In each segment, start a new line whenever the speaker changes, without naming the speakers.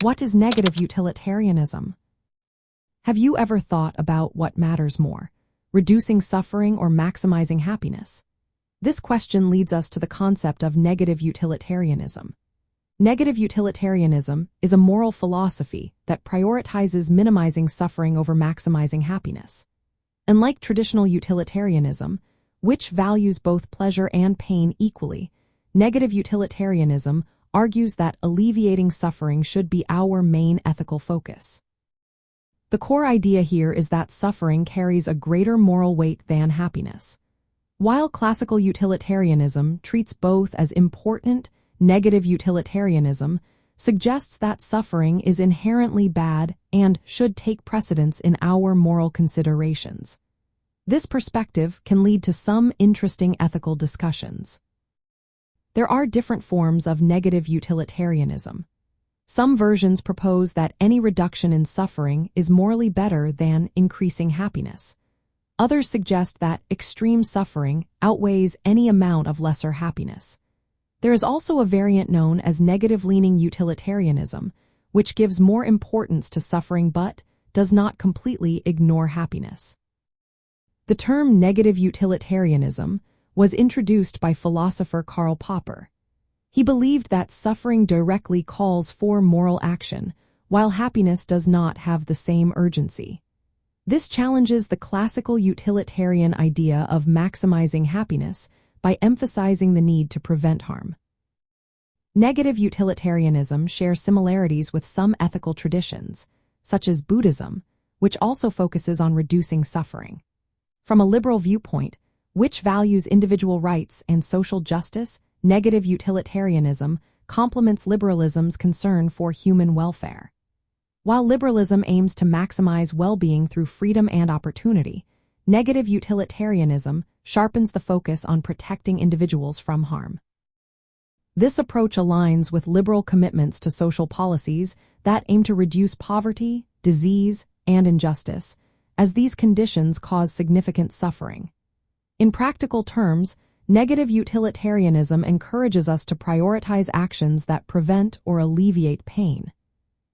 What is negative utilitarianism? Have you ever thought about what matters more, reducing suffering or maximizing happiness? This question leads us to the concept of negative utilitarianism. Negative utilitarianism is a moral philosophy that prioritizes minimizing suffering over maximizing happiness. Unlike traditional utilitarianism, which values both pleasure and pain equally, negative utilitarianism argues that alleviating suffering should be our main ethical focus. The core idea here is that suffering carries a greater moral weight than happiness. While classical utilitarianism treats both as important, negative utilitarianism suggests that suffering is inherently bad and should take precedence in our moral considerations. This perspective can lead to some interesting ethical discussions. There are different forms of negative utilitarianism. Some versions propose that any reduction in suffering is morally better than increasing happiness. Others suggest that extreme suffering outweighs any amount of lesser happiness. There is also a variant known as negative-leaning utilitarianism, which gives more importance to suffering but does not completely ignore happiness. The term negative utilitarianism was introduced by philosopher Karl Popper. He believed that suffering directly calls for moral action, while happiness does not have the same urgency. This challenges the classical utilitarian idea of maximizing happiness by emphasizing the need to prevent harm. Negative utilitarianism shares similarities with some ethical traditions, such as Buddhism, which also focuses on reducing suffering. From a liberal viewpoint, which values individual rights and social justice, negative utilitarianism complements liberalism's concern for human welfare. While liberalism aims to maximize well-being through freedom and opportunity, negative utilitarianism sharpens the focus on protecting individuals from harm. This approach aligns with liberal commitments to social policies that aim to reduce poverty, disease, and injustice, as these conditions cause significant suffering. In practical terms, negative utilitarianism encourages us to prioritize actions that prevent or alleviate pain.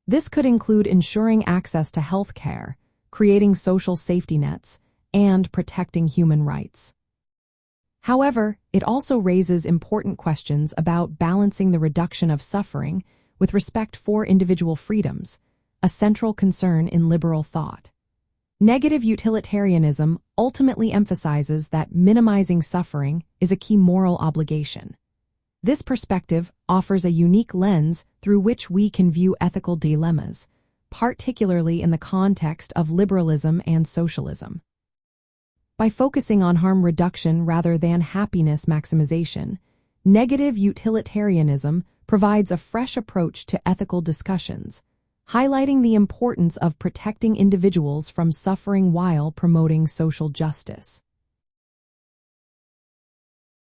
This could include ensuring access to health care, creating social safety nets, and protecting human rights. However, it also raises important questions about balancing the reduction of suffering with respect for individual freedoms, a central concern in liberal thought. Negative utilitarianism ultimately emphasizes that minimizing suffering is a key moral obligation. This perspective offers a unique lens through which we can view ethical dilemmas, particularly in the context of liberalism and socialism. By focusing on harm reduction rather than happiness maximization, negative utilitarianism provides a fresh approach to ethical discussions, highlighting the importance of protecting individuals from suffering while promoting social justice.